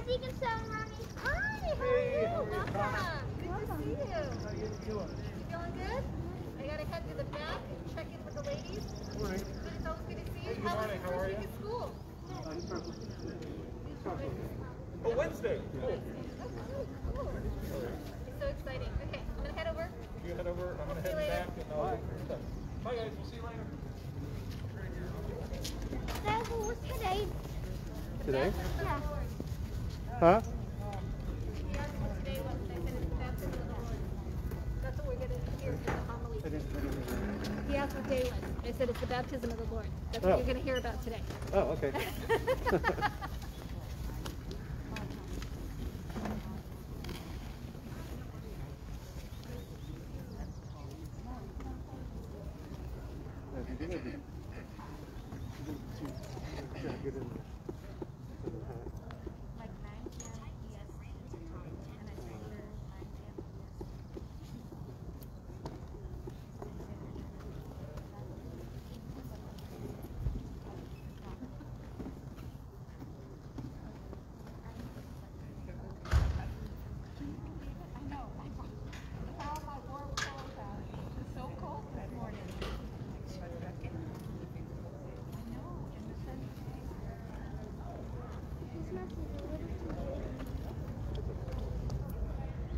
Deacon Ronnie. Hi, how are you? Welcome. Good to see you. How you doing? You feeling good? I gotta head to the back and check in with the ladies. Good morning. But it's always good to see you. Good morning. How are you? At school? Oh, Wednesday. Cool. Cool. It's so exciting. Okay, I'm gonna head over. You head over. I'm gonna head back and I'll. Bye guys. We'll see you later. Dad, what's today? Today? Yeah. Huh? He asked what today was. I said it's the baptism of the Lord. That's what we're gonna hear from the homily. He asked what day it was. I said it's the baptism of the Lord. That's what you're gonna hear about today. Oh, okay.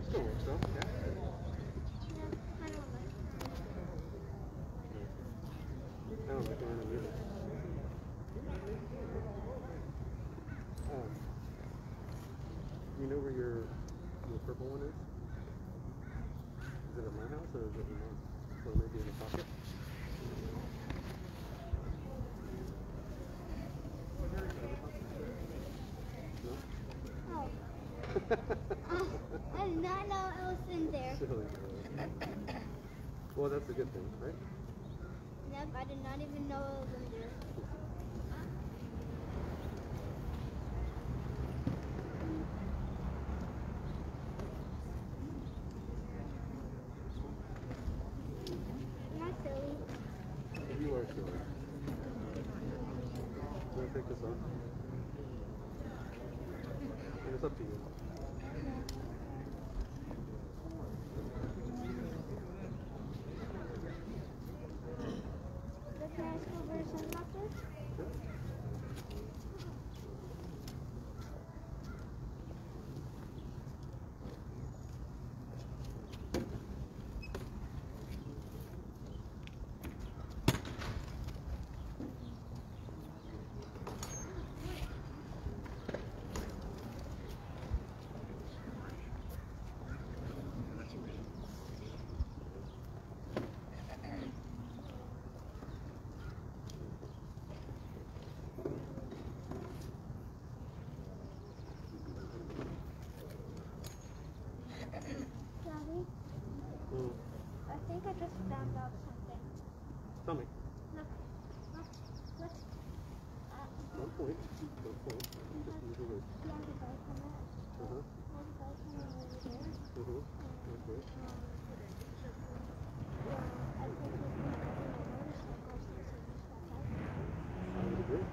Still works though, yeah. I don't like the random either. You know where your purple one is? Is it at my house or is it in mine? Or maybe in the pocket? Oh. I did not know it was in there. Silly. Well, that's a good thing, right? Yep, I did not even know it was in there. Not silly. You are silly. You want to take this off? And it's up to you. Can I ask you where some doctors? Daddy, I think I just found out something. Tell me. Look. Look. Don't point. Don't point. Just use the word. Yeah, the guy come out. Uh-huh. Yeah, the guy come over there. Uh-huh. Okay. Yeah, I think he's been riding a motorcycle since he just got out. I would agree.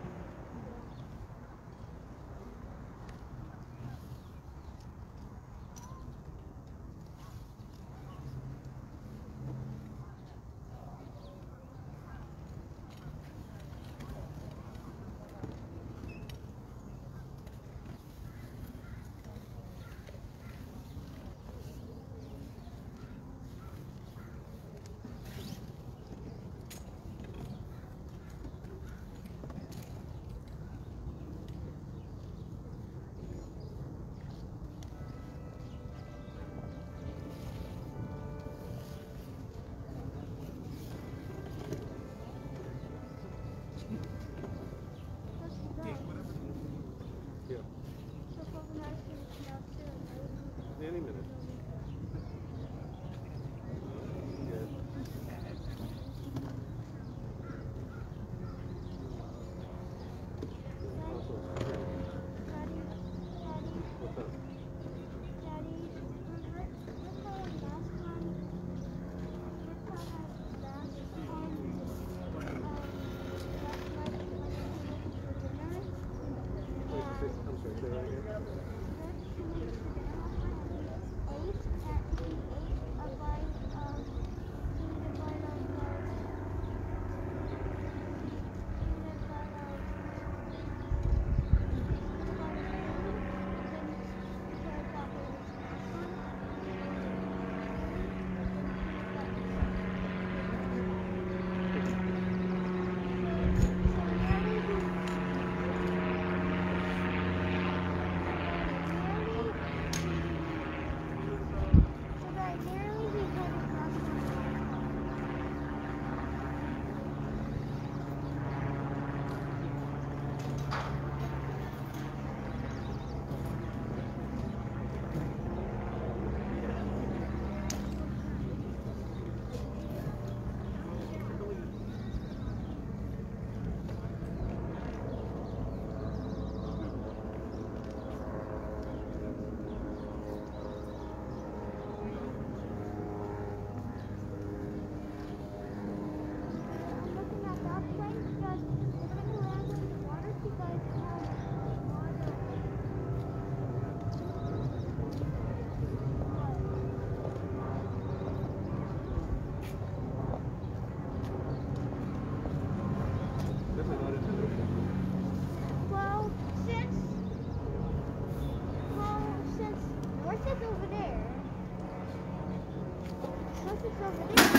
Unless it's over there.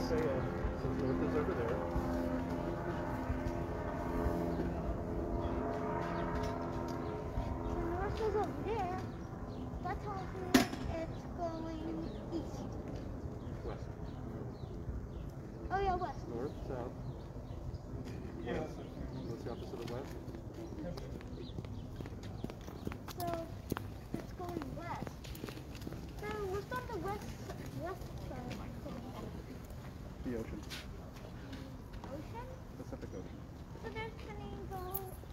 So north is over there. So north is over there. That tells me it's going east. West. Oh yeah, west. North, south. Yes. What's the opposite of west? So it's going west. So what's on the west side? The ocean. Ocean? Pacific Ocean. So there's an go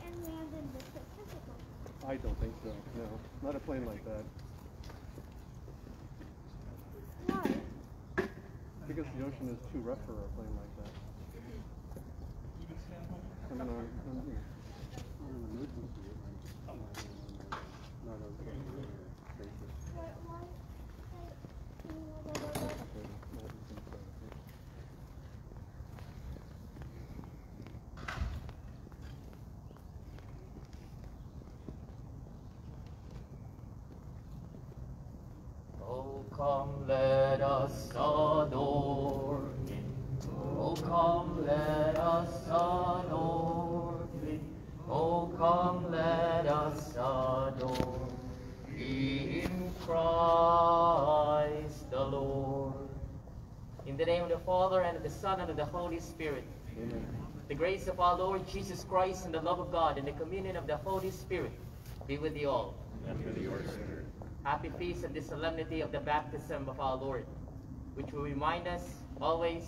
and land in the Pacific Ocean. I don't think so. No. Not a plane like that. Why? Because the ocean is too rough for a plane like that. I mean, on an emergency, not on basis. Why? Oh, come, let us adore Him. Oh, come, let us adore Him. Oh, come, let us adore Him, Christ the Lord. In the name of the Father, and of the Son, and of the Holy Spirit. Amen. The grace of our Lord Jesus Christ, and the love of God, and the communion of the Holy Spirit be with you all. And with your spirit. Happy feast of the solemnity of the baptism of our Lord, which will remind us always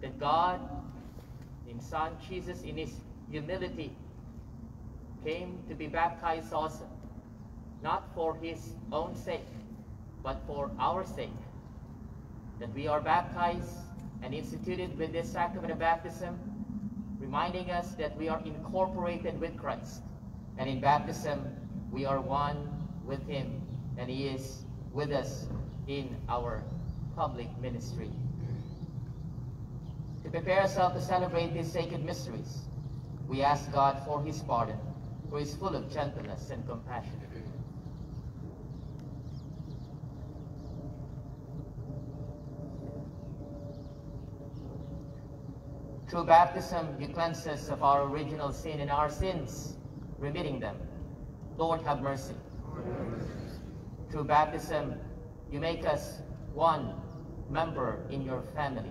that God, in Son Jesus, in His humility, came to be baptized also, not for His own sake, but for our sake. That we are baptized and instituted with this sacrament of baptism, reminding us that we are incorporated with Christ. And in baptism, we are one with Him, and He is with us in our public ministry. To prepare ourselves to celebrate these sacred mysteries, we ask God for His pardon, for He is full of gentleness and compassion. Through baptism, you cleanse us of our original sin and our sins, remitting them. Lord, have mercy. Through baptism, you make us one member in your family.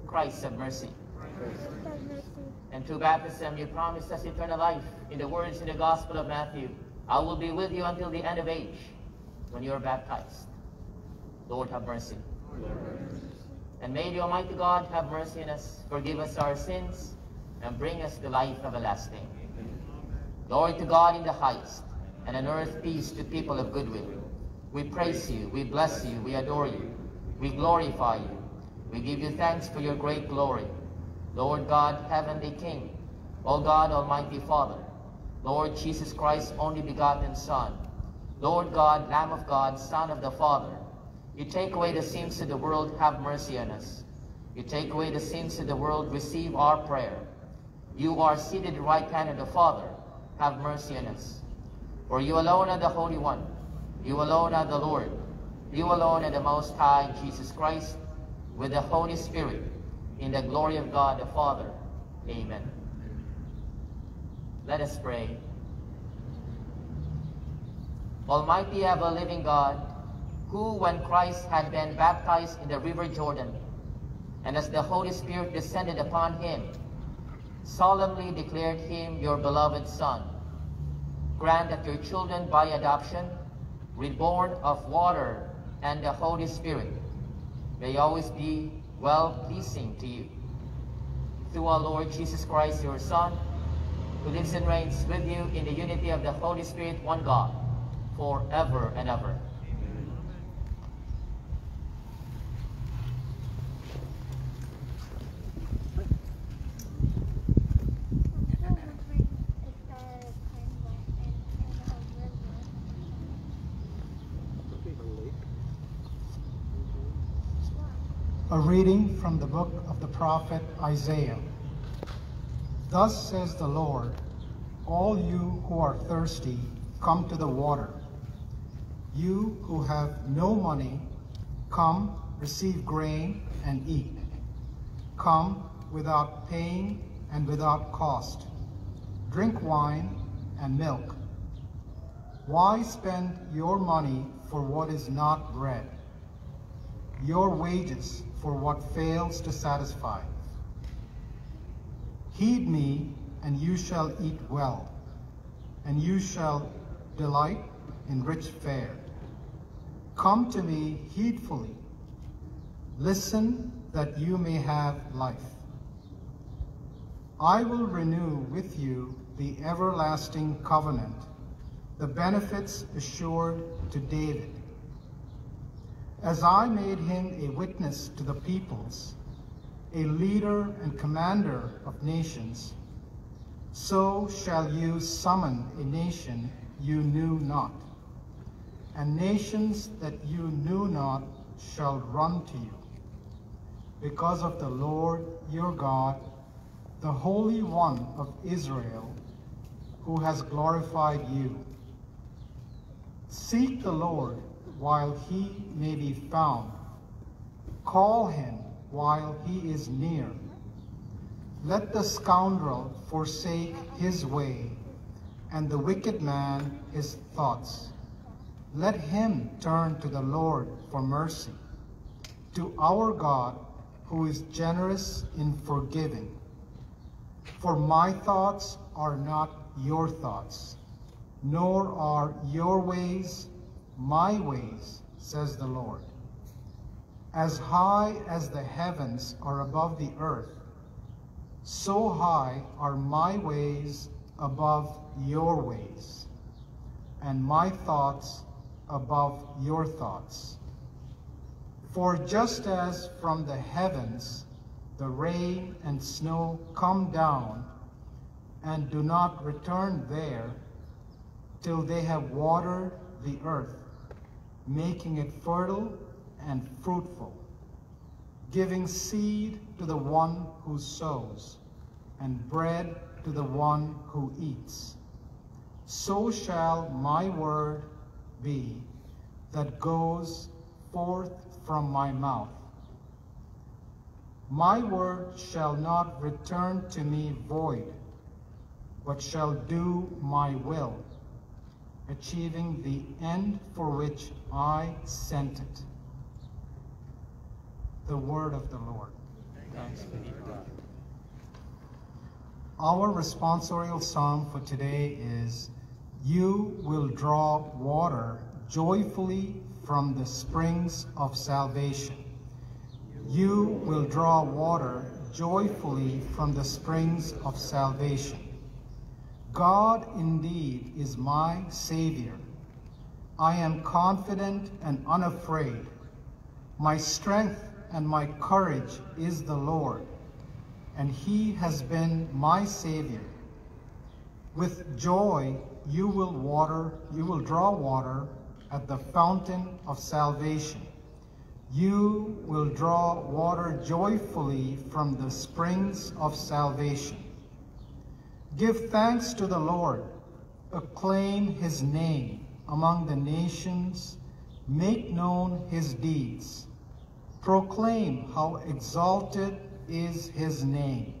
Christ, have mercy. Have mercy. And through baptism, you promise us eternal life. In the words in the Gospel of Matthew, I will be with you until the end of age, when you are baptized. Lord, have mercy. And may the Almighty God have mercy on us, forgive us our sins, and bring us to life everlasting. Glory to God in the highest, and on earth peace to people of goodwill. We praise you, we bless you, we adore you, we glorify you. We give you thanks for your great glory. Lord God, heavenly King, O God, Almighty Father, Lord Jesus Christ, only begotten Son, Lord God, Lamb of God, Son of the Father, you take away the sins of the world, have mercy on us. You take away the sins of the world, receive our prayer. You are seated at the right hand of the Father, have mercy on us. For you alone are the Holy One, you alone are the Lord, you alone are the Most High, Jesus Christ, with the Holy Spirit, in the glory of God the Father. Amen. Let us pray. Almighty ever-living God, who, when Christ had been baptized in the river Jordan, and as the Holy Spirit descended upon him, solemnly declared him your beloved Son, grant that your children by adoption, reborn of water and the Holy Spirit, may always be well-pleasing to you. Through our Lord Jesus Christ, your Son, who lives and reigns with you in the unity of the Holy Spirit, one God, forever and ever. A reading from the book of the prophet Isaiah. Thus says the Lord, all you who are thirsty, come to the water. You who have no money, come, receive grain and eat. Come without paying and without cost. Drink wine and milk. Why spend your money for what is not bread, your wages for what fails to satisfy? Heed me, and you shall eat well, and you shall delight in rich fare. Come to me heedfully. Listen that you may have life. I will renew with you the everlasting covenant, the benefits assured to David. As I made him a witness to the peoples, a leader and commander of nations, so shall you summon a nation you knew not, and nations that you knew not shall run to you, because of the Lord your God, the Holy One of Israel, who has glorified you. Seek the Lord while he may be found. Call him while he is near. Let the scoundrel forsake his way, and the wicked man his thoughts. Let him turn to the Lord for mercy, to our God, who is generous in forgiving. For my thoughts are not your thoughts, nor are your ways my ways, says the Lord. As high as the heavens are above the earth, so high are my ways above your ways, and my thoughts above your thoughts. For just as from the heavens the rain and snow come down and do not return there till they have watered the earth, making it fertile and fruitful, giving seed to the one who sows, and bread to the one who eats, so shall my word be that goes forth from my mouth. My word shall not return to me void, but shall do my will, achieving the end for which I sent it. The word of the Lord. Thanks be to God. Our responsorial psalm for today is, "You will draw water joyfully from the springs of salvation." You will draw water joyfully from the springs of salvation. God indeed is my Savior. I am confident and unafraid. My strength and my courage is the Lord, and he has been my Savior. With joy you will draw water at the fountain of salvation. You will draw water joyfully from the springs of salvation. Give thanks to the Lord. Acclaim his name among the nations. Make known his deeds. Proclaim how exalted is his name.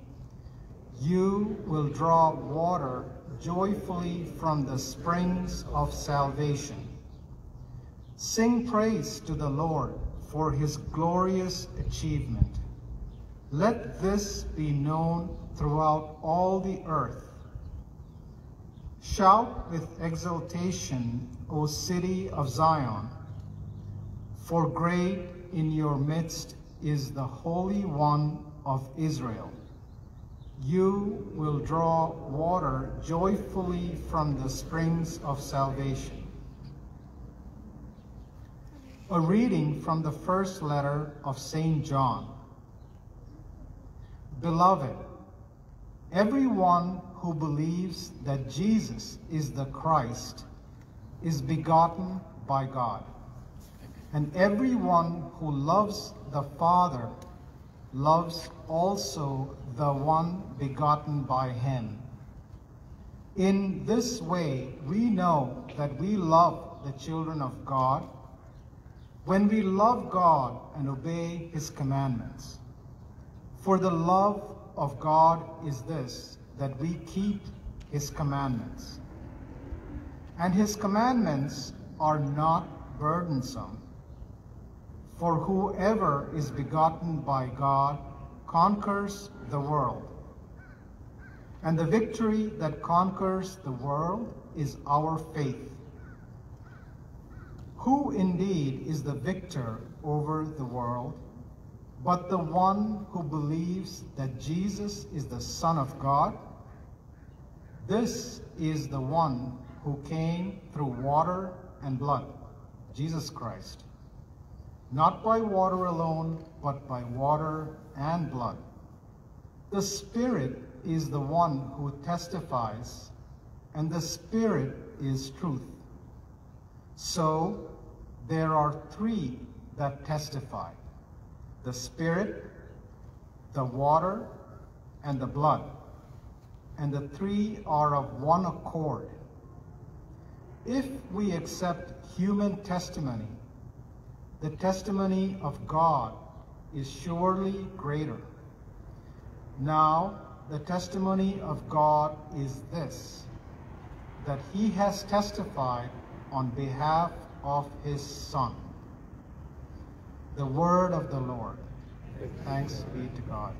You will draw water joyfully from the springs of salvation. Sing praise to the Lord for his glorious achievement. Let this be known throughout all the earth. Shout with exultation, O city of Zion, for great in your midst is the Holy One of Israel. You will draw water joyfully from the springs of salvation. A reading from the first letter of St. John. Beloved, everyone who believes that Jesus is the Christ is begotten by God. And everyone who loves the Father loves also the one begotten by him. In this way, we know that we love the children of God, when we love God and obey his commandments. For the love of God is this, that we keep his commandments. And his commandments are not burdensome. For whoever is begotten by God conquers the world. And the victory that conquers the world is our faith. Who indeed is the victor over the world, but the one who believes that Jesus is the Son of God? This is the one who came through water and blood, Jesus Christ. Not by water alone, but by water and blood. The Spirit is the one who testifies, and the Spirit is truth. So there are three that testify: the Spirit, the water, and the blood. And the three are of one accord. If we accept human testimony, the testimony of God is surely greater. Now, the testimony of God is this, that he has testified on behalf of his Son. The word of the Lord. Thanks be to God.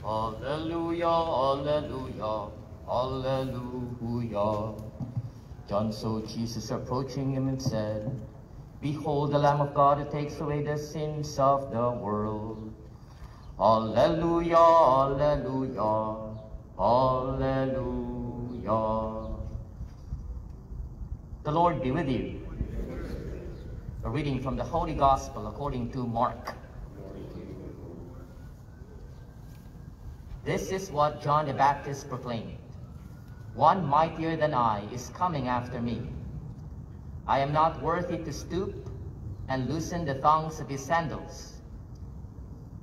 Alleluia, alleluia, alleluia. John saw Jesus approaching him and said, Behold the Lamb of God who takes away the sins of the world. Alleluia, alleluia, alleluia. The Lord be with you. A reading from the Holy Gospel according to Mark. This is what John the Baptist proclaimed. One mightier than I is coming after me. I am not worthy to stoop and loosen the thongs of his sandals.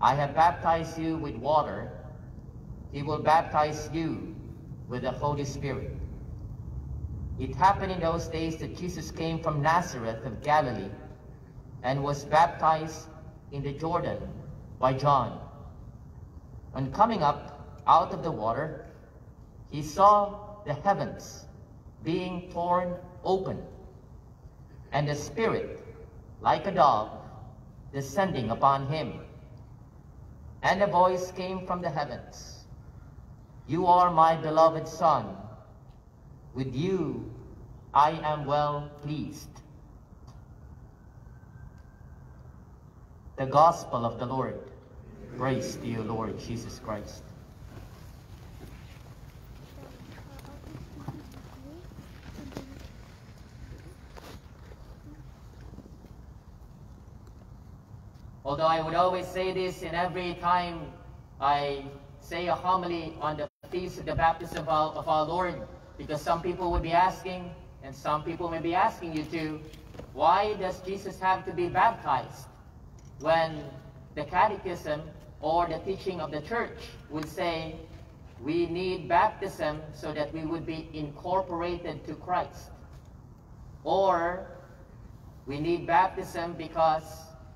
I have baptized you with water. He will baptize you with the Holy Spirit. It happened in those days that Jesus came from Nazareth of Galilee and was baptized in the Jordan by John. When coming up out of the water, he saw the heavens being torn open, and the Spirit, like a dove, descending upon him. And a voice came from the heavens, You are my beloved Son. With you I am well pleased. The Gospel of the Lord. Praise to you, Lord Jesus Christ. Although I would always say this in every time I say a homily on the feast of the baptism of our Lord, because some people would be asking, and some people may be asking you too, why does Jesus have to be baptized? When the catechism or the teaching of the church would say we need baptism so that we would be incorporated to Christ. Or we need baptism because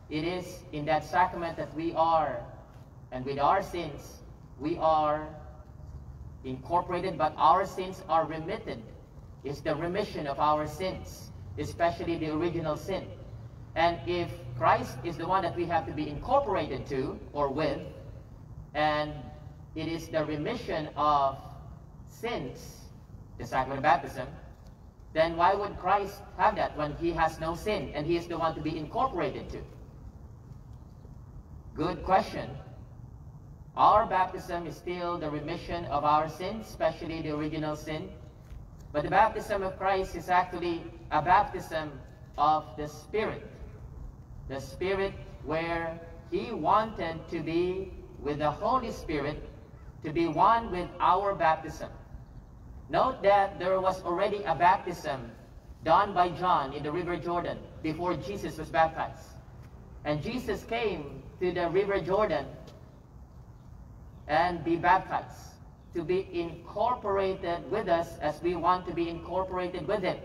it is in that sacrament that we are, and with our sins, we are incorporated, but our sins are remitted. It's the remission of our sins, especially the original sin. And if Christ is the one that we have to be incorporated to or with, and it is the remission of sins, the sacrament of baptism, then why would Christ have that when he has no sin and he is the one to be incorporated to? Good question. Our baptism is still the remission of our sins, especially the original sin. But the baptism of Christ is actually a baptism of the Spirit. The Spirit where he wanted to be with the Holy Spirit, to be one with our baptism. Note that there was already a baptism done by John in the River Jordan before Jesus was baptized. And Jesus came to the River Jordan and be baptized, to be incorporated with us as we want to be incorporated with Him.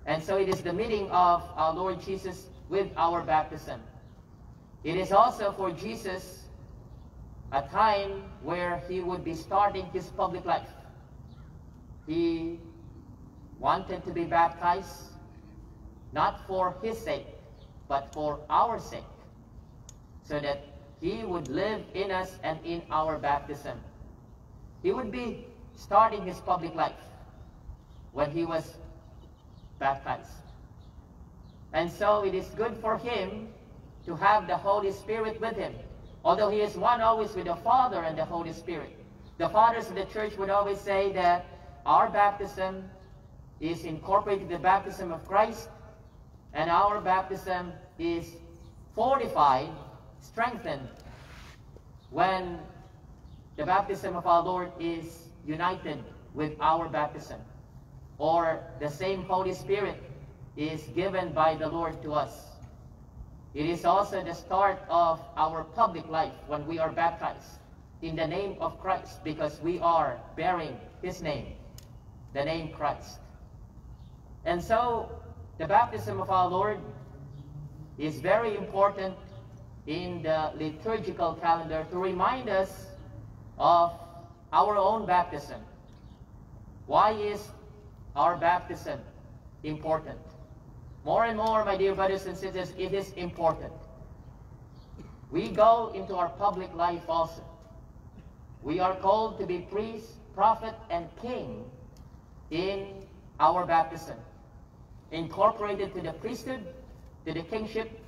And so it is the meeting of our Lord Jesus with our baptism. It is also for Jesus a time where He would be starting His public life. He wanted to be baptized, not for His sake, but for our sake, so that He would live in us and in our baptism. He would be starting His public life when He was baptized. And so it is good for Him to have the Holy Spirit with Him. Although He is one always with the Father and the Holy Spirit. The fathers of the church would always say that our baptism is incorporated in the baptism of Christ, and our baptism is fortified, strengthened, when the baptism of our Lord is united with our baptism, or the same Holy Spirit is given by the Lord to us. It is also the start of our public life when we are baptized in the name of Christ, because we are bearing His name, the name Christ. And so the baptism of our Lord is very important in the liturgical calendar to remind us of our own baptism. Why is our baptism important? More and more, my dear brothers and sisters, it is important. We go into our public life also. We are called to be priest, prophet, and king in our baptism, incorporated to the priesthood, to the kingship,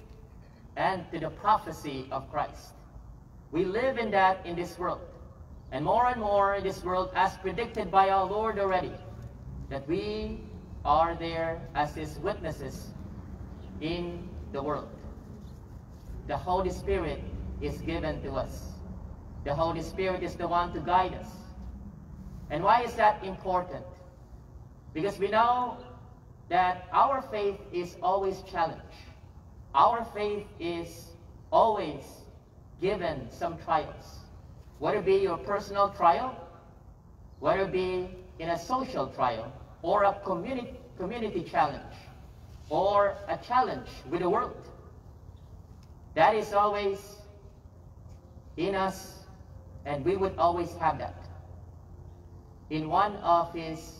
and to the prophecy of Christ. We live in that in this world. And more in this world, as predicted by our Lord already, that we are there as His witnesses in the world. The Holy Spirit is given to us. The Holy Spirit is the one to guide us. And why is that important? Because we know that our faith is always challenged. Our faith is always given some trials. Whether it be your personal trial, whether it be in a social trial, or a community challenge, or a challenge with the world. That is always in us, and we would always have that. In one of his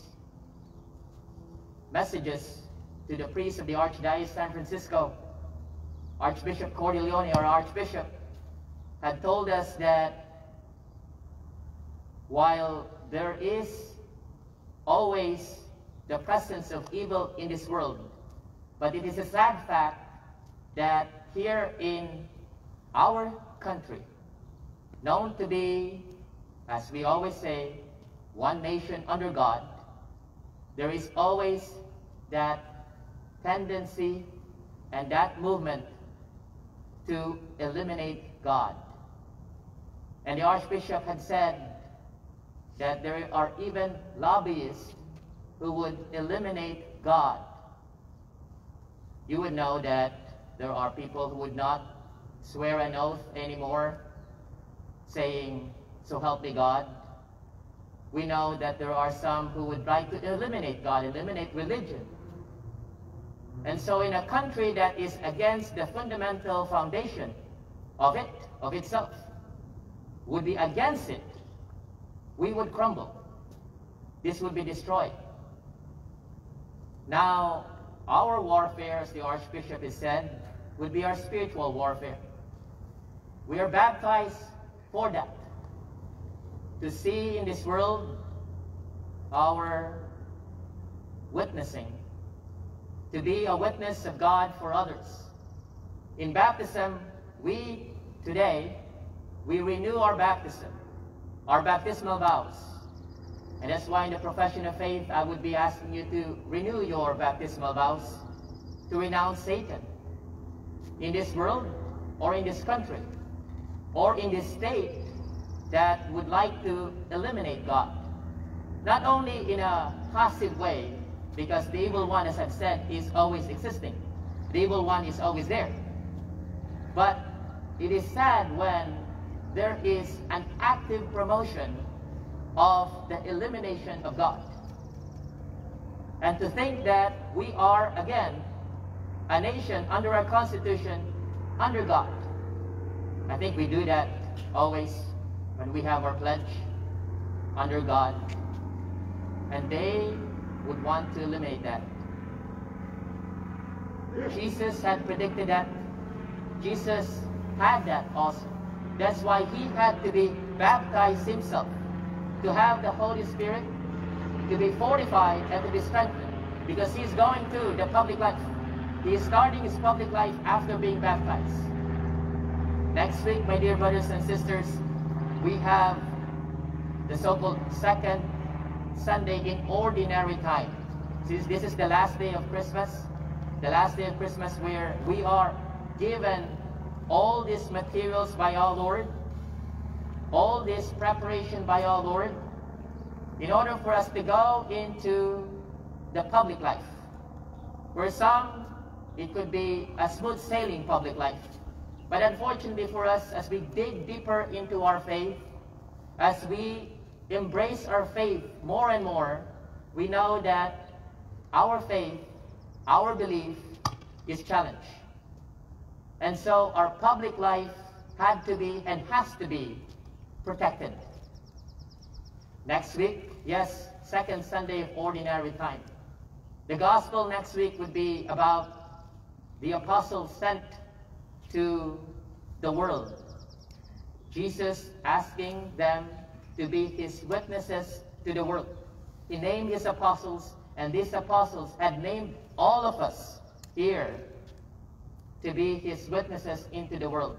messages to the priest of the Archdiocese of San Francisco, Archbishop Cordileone, our Archbishop, had told us that while there is always the presence of evil in this world, but it is a sad fact that here in our country, known to be, as we always say, one nation under God, there is always that tendency and that movement to eliminate God. And the Archbishop had said that there are even lobbyists who would eliminate God. You would know that there are people who would not swear an oath anymore, saying, "So help me God." We know that there are some who would like to eliminate God, eliminate religion. And so in a country that is against the fundamental foundation of itself, would be against it, we would crumble. This would be destroyed. Now, our warfare, as the Archbishop has said, would be our spiritual warfare. We are baptized for that. To see in this world our witnessing, to be a witness of God for others. In baptism, today, we renew our baptism, our baptismal vows. And that's why in the profession of faith, I would be asking you to renew your baptismal vows, to renounce Satan in this world, or in this country, or in this state that would like to eliminate God. not only in a passive way, because the evil one, as I've said, is always existing. The evil one is always there. But it is sad when there is an active promotion of the elimination of God. And to think that we are, again, a nation under our Constitution, under God. I think we do that always when we have our pledge, under God. And they would want to eliminate that. Jesus had predicted that. Jesus had that also. That's why he had to be baptized himself, to have the Holy Spirit, to be fortified and to be strengthened, because he's going to the public life. He is starting his public life after being baptized. Next week, my dear brothers and sisters, we have the so-called second Sunday in ordinary time. This is the last day of Christmas, the last day of Christmas where we are given all these materials by our Lord, all this preparation by our Lord, in order for us to go into the public life. For some, it could be a smooth sailing public life. But unfortunately for us, as we dig deeper into our faith, as we embrace our faith more and more, we know that our faith, our belief is challenged. And so our public life had to be and has to be protected. Next week, yes, second Sunday of ordinary time. The gospel next week would be about the apostles sent to the world. Jesus asking them to be his witnesses to the world. He named his apostles, and these apostles had named all of us here to be his witnesses into the world.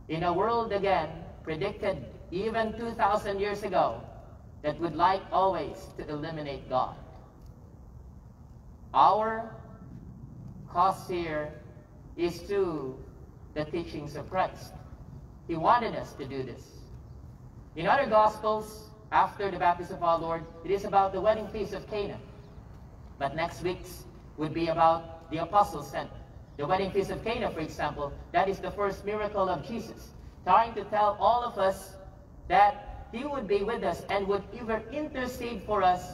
In a world, again, predicted even 2,000 years ago, that would like always to eliminate God. Our cause here is to the teachings of Christ. He wanted us to do this. In other Gospels, after the baptism of our Lord, it is about the wedding feast of Cana. But next week's would be about the apostles sent. The wedding feast of Cana, for example, that is the first miracle of Jesus, trying to tell all of us that he would be with us and would even intercede for us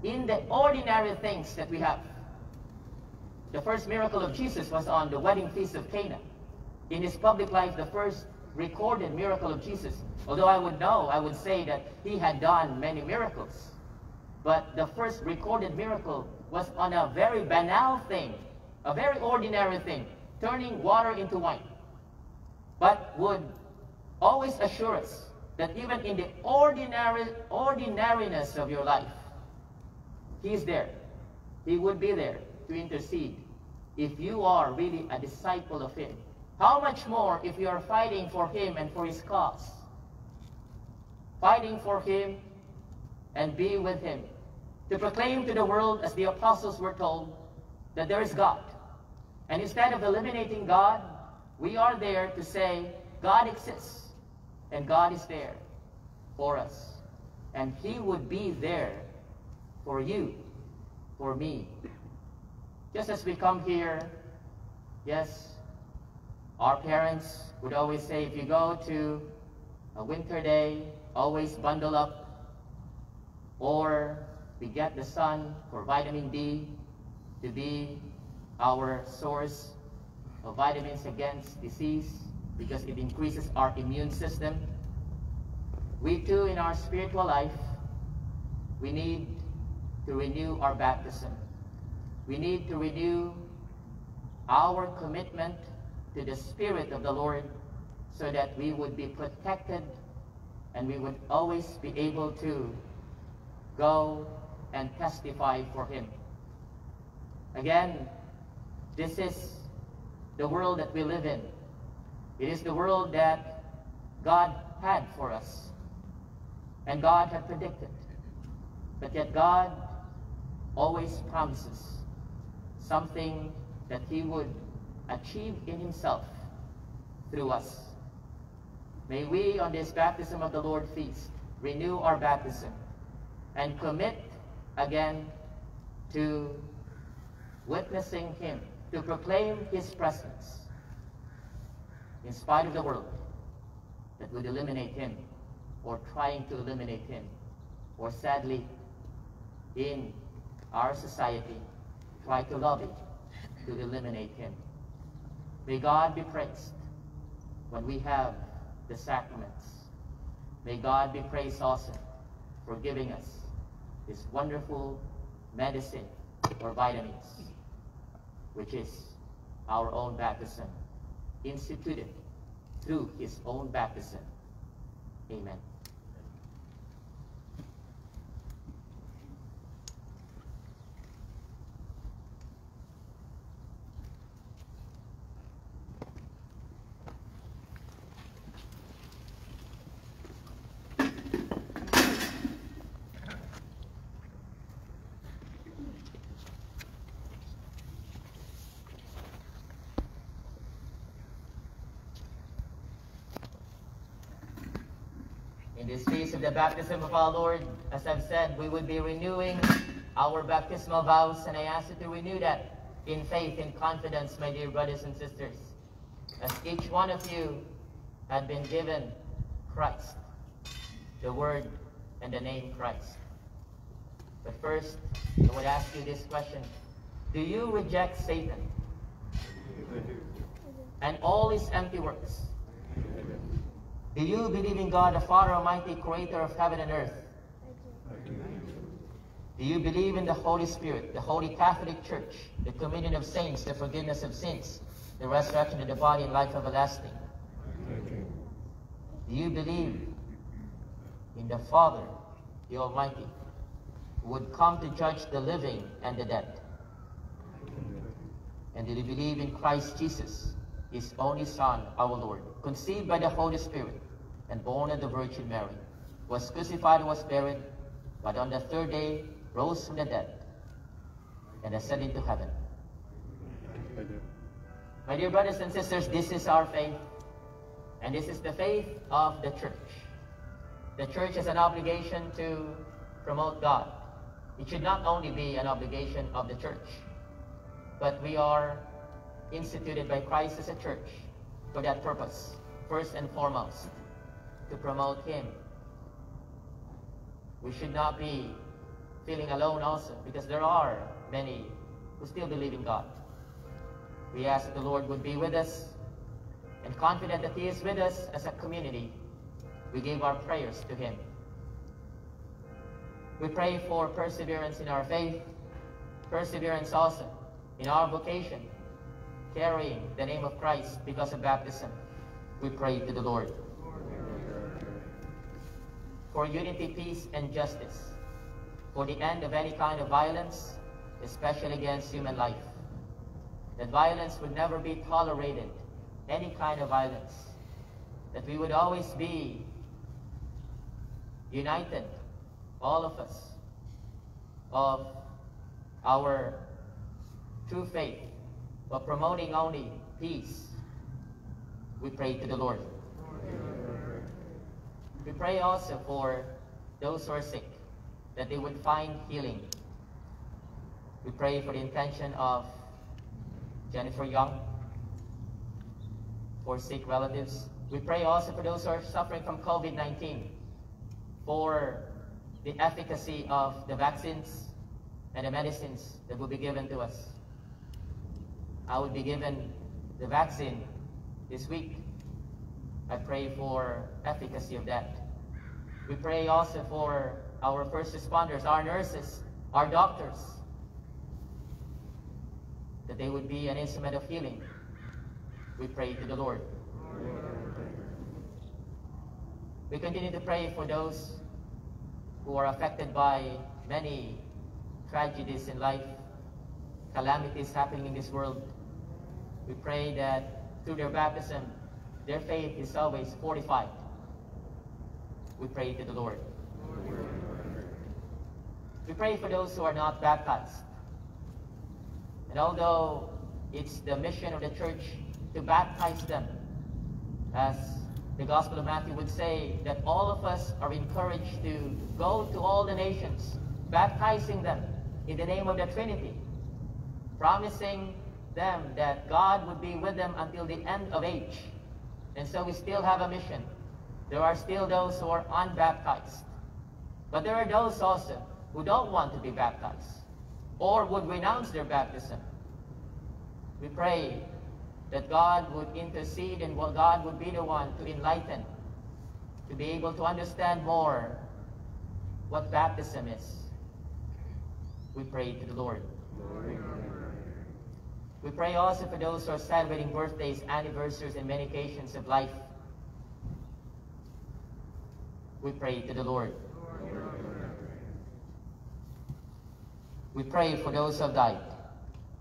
in the ordinary things that we have. The first miracle of Jesus was on the wedding feast of Cana. In his public life, the first recorded miracle of Jesus. Although I would say that he had done many miracles. But the first recorded miracle was on a very banal thing, a very ordinary thing, turning water into wine. But would always assure us that even in the ordinariness of your life, he is there. He would be there to intercede if you are really a disciple of him. How much more if you are fighting for him and for his cause? Fighting for him and be with him. To proclaim to the world, as the apostles were told, that there is God. And instead of eliminating God, we are there to say, God exists. And God is there for us. And he would be there for you, for me. Just as we come here, yes, our parents would always say, if you go to a winter day, always bundle up. Or we get the sun for vitamin D to be our source of vitamins against disease, because it increases our immune system. We too, in our spiritual life, we need to renew our baptism. We need to renew our commitment to the Spirit of the Lord, so that we would be protected and we would always be able to go and testify for him. Again, this is the world that we live in. It is the world that God had for us, and God had predicted. But yet God always promises something that he would achieve in himself through us. May we, on this baptism of the Lord feast, renew our baptism and commit again to witnessing Him, to proclaim His presence in spite of the world that would eliminate Him, or trying to eliminate Him, or sadly in our society try to lobby to eliminate Him. May God be praised when we have the sacraments. May God be praised also for giving us this wonderful medicine or vitamins, which is our own baptism, instituted through His own baptism. Amen. In this feast of the baptism of our Lord, as I've said, we would be renewing our baptismal vows, and I ask you to renew that in faith and confidence, my dear brothers and sisters, as each one of you had been given Christ, the Word and the name Christ. But first, I would ask you this question: do you reject Satan and all his empty works? Do you believe in God, the Father Almighty, creator of heaven and earth? Do you believe in the Holy Spirit, the Holy Catholic Church, the communion of saints, the forgiveness of sins, the resurrection of the body, and life everlasting? Do you believe in the Father, the Almighty, who would come to judge the living and the dead? And do you believe in Christ Jesus, His only Son, our Lord, conceived by the Holy Spirit and born of the Virgin Mary, was crucified and was buried, but on the third day rose from the dead and ascended into heaven? My dear brothers and sisters, this is our faith, and this is the faith of the Church. The Church has an obligation to promote God. It should not only be an obligation of the Church, but we are instituted by Christ as a church for that purpose, first and foremost, to promote Him. We should not be feeling alone also, because there are many who still believe in God. We ask that the Lord would be with us, and confident that He is with us as a community, we give our prayers to Him. We pray for perseverance in our faith, perseverance also in our vocation, carrying the name of Christ because of baptism. We pray to the Lord. For unity, peace, and justice, for the end of any kind of violence, especially against human life. That violence would never be tolerated, any kind of violence. That we would always be united, all of us, of our true faith, of promoting only peace. We pray to the Lord. We pray also for those who are sick, that they would find healing. We pray for the intention of Jennifer Young, for sick relatives. We pray also for those who are suffering from COVID-19, for the efficacy of the vaccines and the medicines that will be given to us. I will be given the vaccine this week. I pray for efficacy of that. We pray also for our first responders, our nurses, our doctors, that they would be an instrument of healing. We pray to the Lord. We continue to pray for those who are affected by many tragedies in life, calamities happening in this world. We pray that through their baptism, their faith is always fortified. We pray to the Lord. We pray for those who are not baptized. And although it's the mission of the church to baptize them as the Gospel of Matthew would say that all of us are encouraged to go to all the nations, baptizing them in the name of the Trinity, promising them that God would be with them until the end of age. And so we still have a mission. There are still those who are unbaptized. But there are those also who don't want to be baptized or would renounce their baptism. We pray that God would intercede and God would be the one to enlighten, to be able to understand more what baptism is. We pray to the Lord. We pray also for those who are celebrating birthdays, anniversaries, and many occasions of life. We pray to the Lord. We pray for those who have died,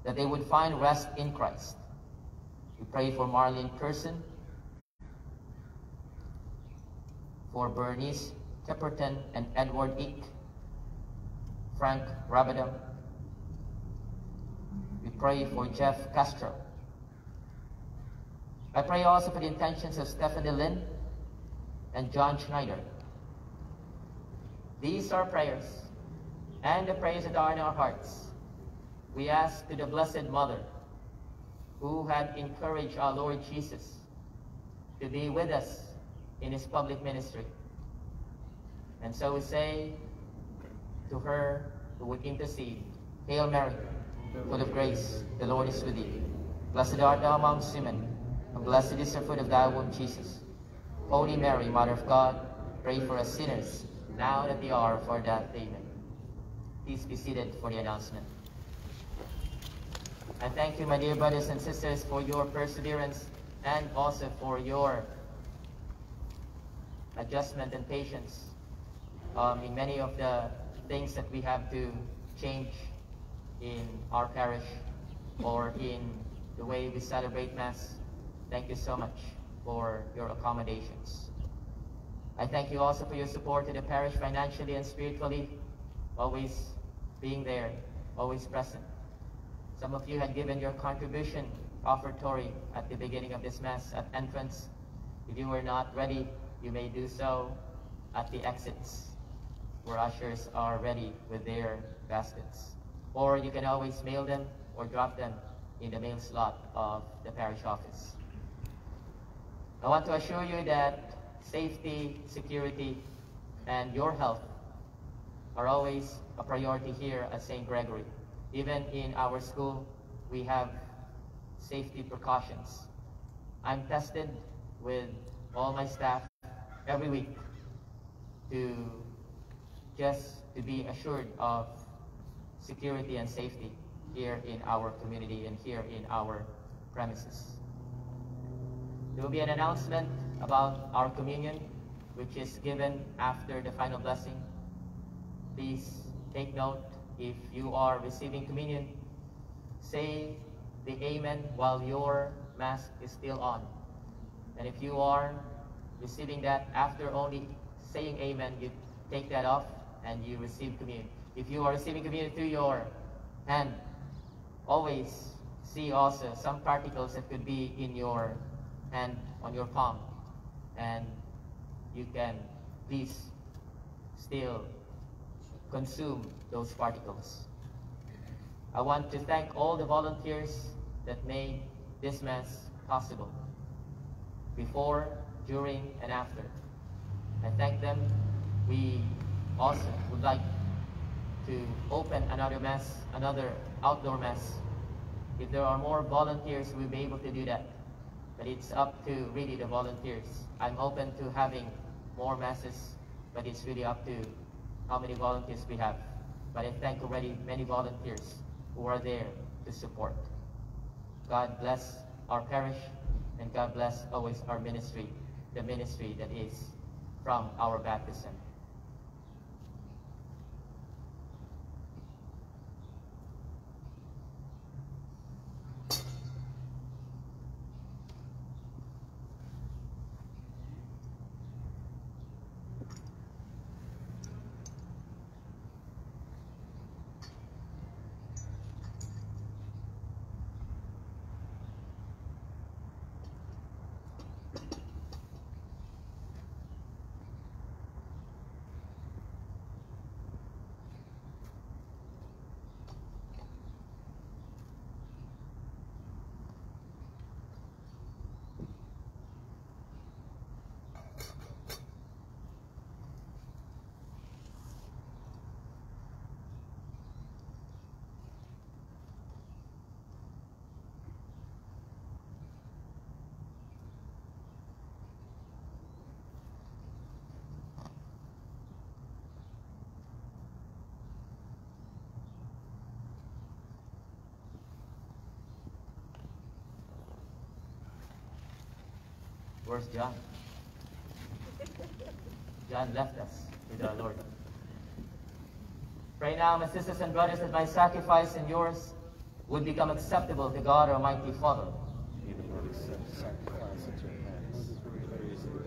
that they would find rest in Christ. We pray for Marlene Curson, for Bernice Tipperton and Edward Eek, Frank Rabadam. We pray for Jeff Castro. I pray also for the intentions of Stephanie Lynn and John Schneider. These are prayers, and the prayers that are in our hearts. We ask to the Blessed Mother, who had encouraged our Lord Jesus to be with us in his public ministry. And so we say to her who would intercede, Hail Mary, full of grace, the Lord is with thee. Blessed art thou amongst women, and blessed is the fruit of thy womb, Jesus. Holy Mary, Mother of God, pray for us sinners, now and at the hour of our death. Amen. Please be seated for the announcement. And thank you, my dear brothers and sisters, for your perseverance and also for your adjustment and patience in many of the things that we have to change in our parish or in the way we celebrate Mass. Thank you so much for your accommodations. I thank you also for your support to the parish financially and spiritually, always being there, always present. Some of you had given your contribution offertory at the beginning of this Mass at entrance. If you were not ready, you may do so at the exits, where ushers are ready with their baskets. Or you can always mail them or drop them in the mail slot of the parish office. I want to assure you that safety, security, and your health are always a priority here at St. Gregory. Even in our school, we have safety precautions. I'm tested with all my staff every week to be assured of security and safety here in our community and here in our premises. There will be an announcement about our communion, which is given after the final blessing. Please take note, if you are receiving communion, say the Amen while your mask is still on. And if you are receiving that after only saying Amen, you take that off and you receive communion. If you are receiving communion through your hand, always see also some particles that could be in your hand, on your palm, and you can please still consume those particles. I want to thank all the volunteers that made this Mass possible, before, during, and after. I thank them. We also would like to open another Mass, another outdoor Mass. If there are more volunteers, we'll be able to do that. But it's up to really the volunteers. I'm open to having more Masses, but it's really up to how many volunteers we have. But I thank already many volunteers who are there to support. God bless our parish, and God bless always our ministry, the ministry that is from our baptism. Where's John? John left us with our Lord. Pray now, my sisters and brothers, that my sacrifice and yours would become acceptable to God, Almighty Father. May the Lord accept the sacrifice at your hands. Praise the Lord.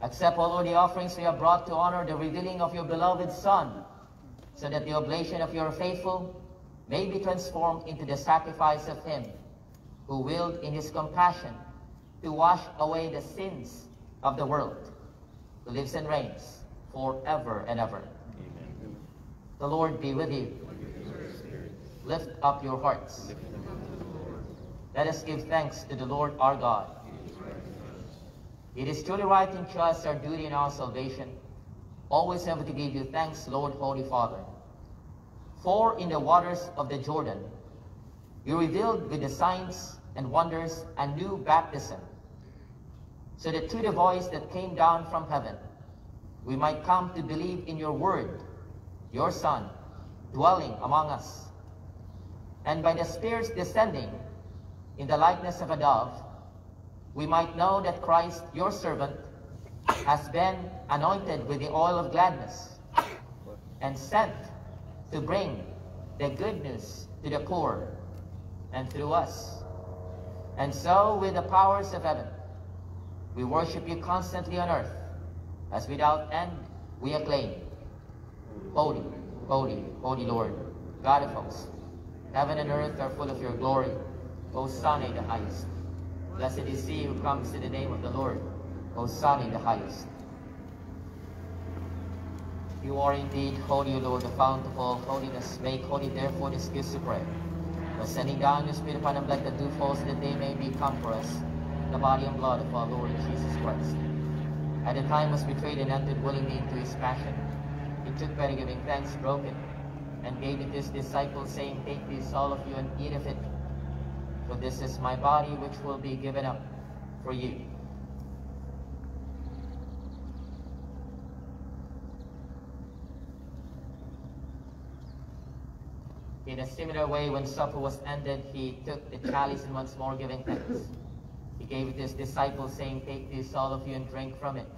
Accept, O Lord, the offerings we have brought to honor the revealing of your beloved Son, so that the oblation of your faithful may be transformed into the sacrifice of him who willed in his compassion to wash away the sins of the world, who lives and reigns forever and ever. Amen. The Lord be with you. Lift up your hearts. Let us give thanks to the Lord our God. It is truly right and just, our duty and our salvation, always ever to give you thanks, Lord, Holy Father. For in the waters of the Jordan, you revealed with the signs and wonders a new baptism, so that through the voice that came down from heaven, we might come to believe in your word, your Son, dwelling among us. And by the Spirit's descending in the likeness of a dove, we might know that Christ, your servant, has been anointed with the oil of gladness and sent to bring the good news to the poor and through us. And so, with the powers of heaven, we worship you constantly on earth, as without end we acclaim, Holy, holy, holy Lord, God of hosts. Heaven and earth are full of your glory. Hosanna in the highest. Blessed is he who comes in the name of the Lord. Hosanna in the highest. You are indeed holy, O Lord, the fount of all holiness. Make holy, therefore, this gifts to pray. By sending down your Spirit upon them like the dew falls, that they may become for us the body and blood of our Lord Jesus Christ. At the time was betrayed and entered willingly into his passion, he took bread, giving thanks, broke it, and gave it to his disciples, saying, Take this, all of you, and eat of it, for this is my body, which will be given up for you. In a similar way, when supper was ended, he took the chalice, and once more giving thanks, he gave it to his disciples, saying, Take this, all of you, and drink from it.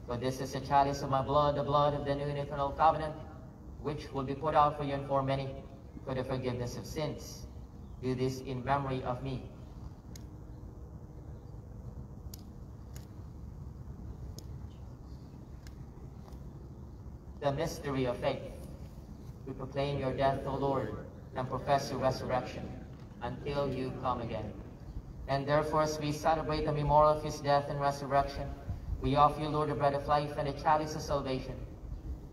For this is the chalice of my blood, the blood of the new and eternal covenant, which will be poured out for you and for many, for the forgiveness of sins. Do this in memory of me. The mystery of faith. We proclaim your death, O Lord, and profess your resurrection until you come again. And therefore, as we celebrate the memorial of his death and resurrection, we offer you, Lord, the bread of life and the chalice of salvation,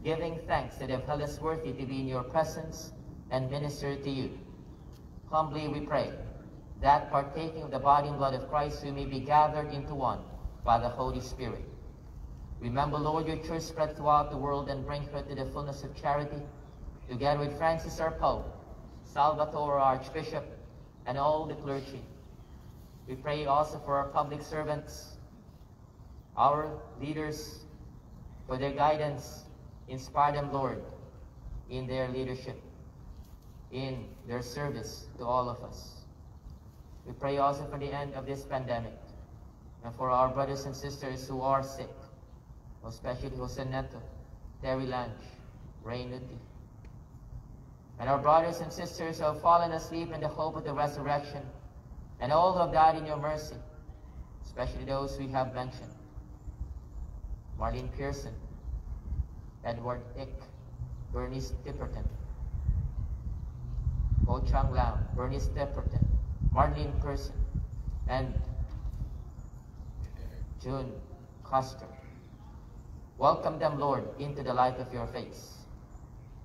giving thanks that have held us worthy to be in your presence and minister to you. Humbly we pray that, partaking of the body and blood of Christ, we may be gathered into one by the Holy Spirit. Remember, Lord, your church spread throughout the world, and bring her to the fullness of charity, together with Francis our Pope, Salvatore our Archbishop, and all the clergy. We pray also for our public servants, our leaders, for their guidance. Inspire them, Lord, in their leadership, in their service to all of us. We pray also for the end of this pandemic, and for our brothers and sisters who are sick, especially Jose Neto, Terry Lange, Ray Nuti, and our brothers and sisters who have fallen asleep in the hope of the resurrection, and all who have died in your mercy, especially those we have mentioned: Marlene Pearson, Edward Ick, Bernice Tipperton, Ho Chang Lam, Bernice Tipperton, Marlene Pearson, and June Custer. Welcome them, Lord, into the light of your face.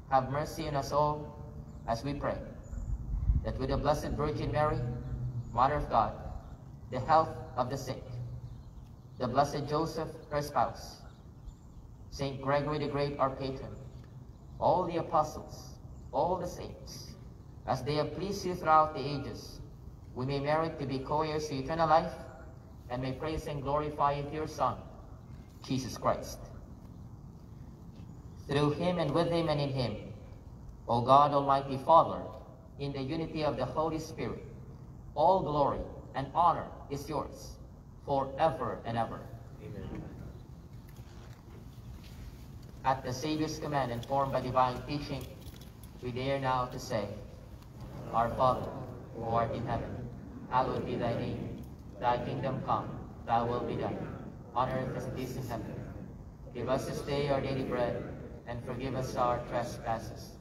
Have mercy on us all as we pray that with the Blessed Virgin Mary, Mother of God, the health of the sick, the Blessed Joseph, her spouse, Saint Gregory the Great, our patron, all the apostles, all the saints, as they have pleased you throughout the ages, we may merit to be co-heirs to eternal life, and may praise and glorify you through your Son, Jesus Christ. Through him, and with him, and in him, O God, Almighty Father, in the unity of the Holy Spirit. All glory and honor is yours forever and ever. Amen. At the Savior's command, informed by divine teaching, we dare now to say, Our Father, who art in heaven, hallowed be thy name. Thy kingdom come, thy will be done, on earth as it is in heaven. Give us this day our daily bread, and forgive us our trespasses,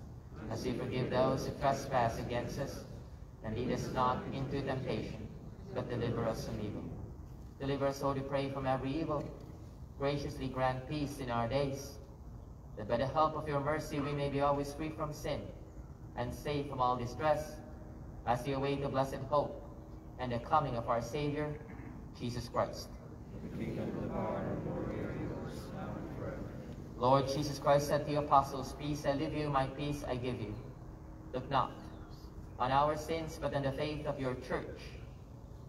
as we forgive those who trespass against us. And lead us not into temptation, but deliver us from evil. Deliver us, O we pray, from every evil. Graciously grant peace in our days, that by the help of your mercy we may be always free from sin, and safe from all distress, as we await the blessed hope and the coming of our Savior, Jesus Christ. Lord Jesus Christ said to the apostles, Peace I leave you, my peace I give you. Look not on our sins, but on the faith of your church,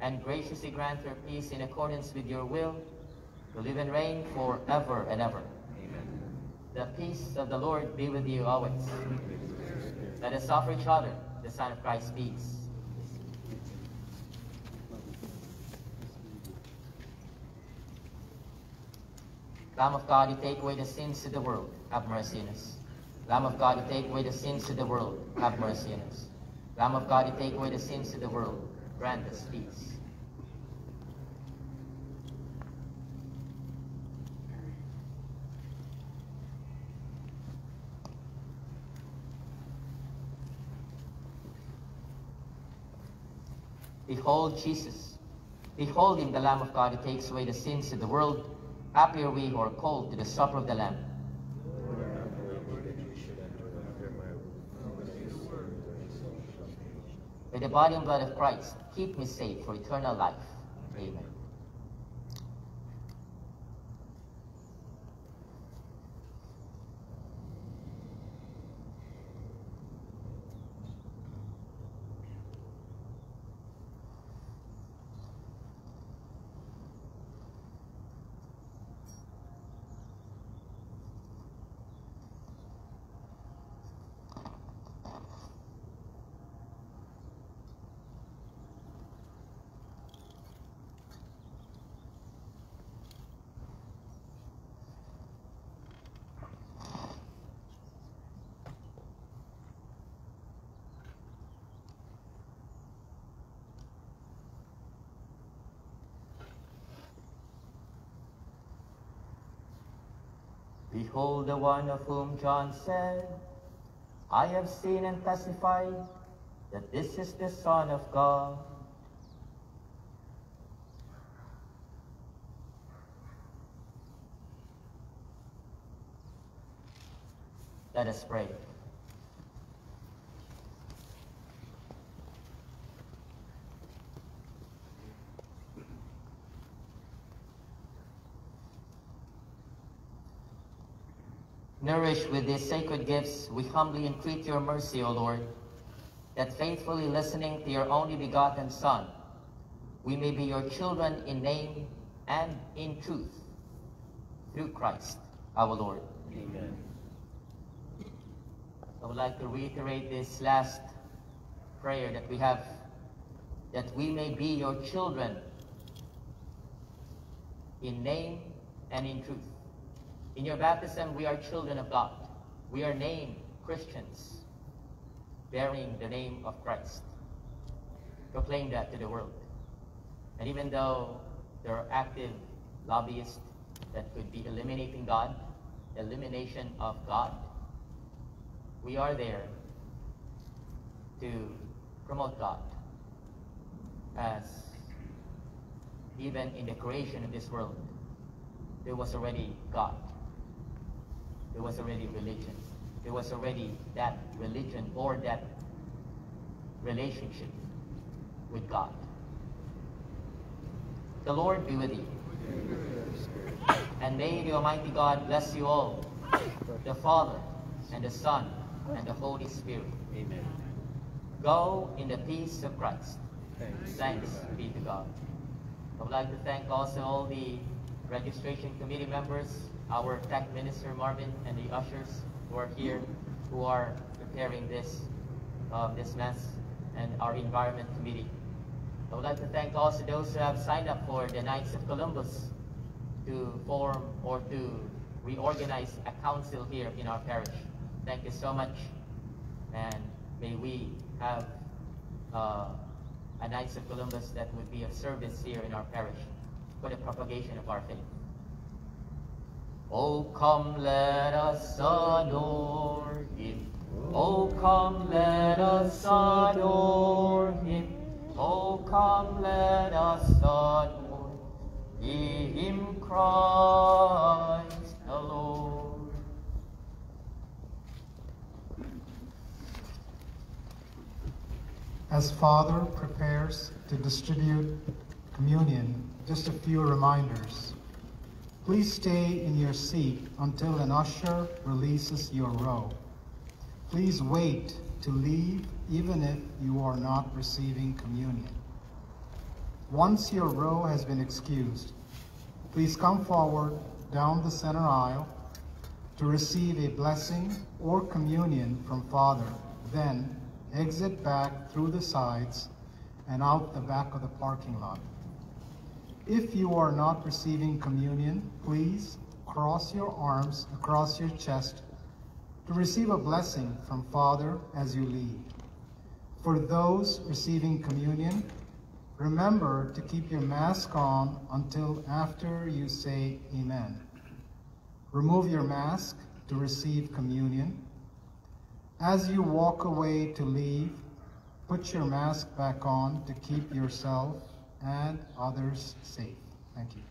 and graciously grant her peace in accordance with your will, to live and reign forever and ever. Amen. The peace of the Lord be with you always. Let us offer each other the sign of Christ's peace. Lamb of God, you take away the sins of the world, have mercy on us. Lamb of God, you take away the sins of the world, have mercy on us. Lamb of God, you take away the sins of the world, grant us peace. Behold Jesus. Behold him, the Lamb of God, who takes away the sins of the world. Happy are we who are called to the supper of the Lamb. By the body and blood of Christ, keep me safe for eternal life. Amen. Behold the one of whom John said, I have seen and testified that this is the Son of God. Let us pray. Nourished with these sacred gifts, we humbly entreat your mercy, O Lord, that faithfully listening to your only begotten Son, we may be your children in name and in truth, through Christ our Lord. Amen. I would like to reiterate this last prayer that we have, that we may be your children in name and in truth. In your baptism, we are children of God. We are named Christians, bearing the name of Christ. Proclaim that to the world. And even though there are active lobbyists that could be eliminating God, elimination of God, we are there to promote God. As even in the creation of this world, there was already God. There was already religion. There was already that religion or that relationship with God. The Lord be with you. And may the Almighty God bless you all, the Father, and the Son, and the Holy Spirit. Amen. Go in the peace of Christ. Thanks. Thanks be to God. I would like to thank also all the registration committee members, our tech minister Marvin, and the ushers who are here, who are preparing this of this Mass and our Environment Committee. I would like to thank also those who have signed up for the Knights of Columbus to form or to reorganize a council here in our parish. Thank you so much, and may we have a Knights of Columbus that would be of service here in our parish for the propagation of our faith. Oh, come, let us adore Him. Oh, come, let us adore Him. Oh, come, let us adore Him, Christ the Lord. As Father prepares to distribute communion, just a few reminders. Please stay in your seat until an usher releases your row. Please wait to leave even if you are not receiving communion. Once your row has been excused, please come forward down the center aisle to receive a blessing or communion from Father. Then exit back through the sides and out the back of the parking lot. If you are not receiving communion, please cross your arms across your chest to receive a blessing from Father as you leave. For those receiving communion, remember to keep your mask on until after you say Amen. Remove your mask to receive communion. As you walk away to leave, put your mask back on to keep yourself and others safe. Thank you.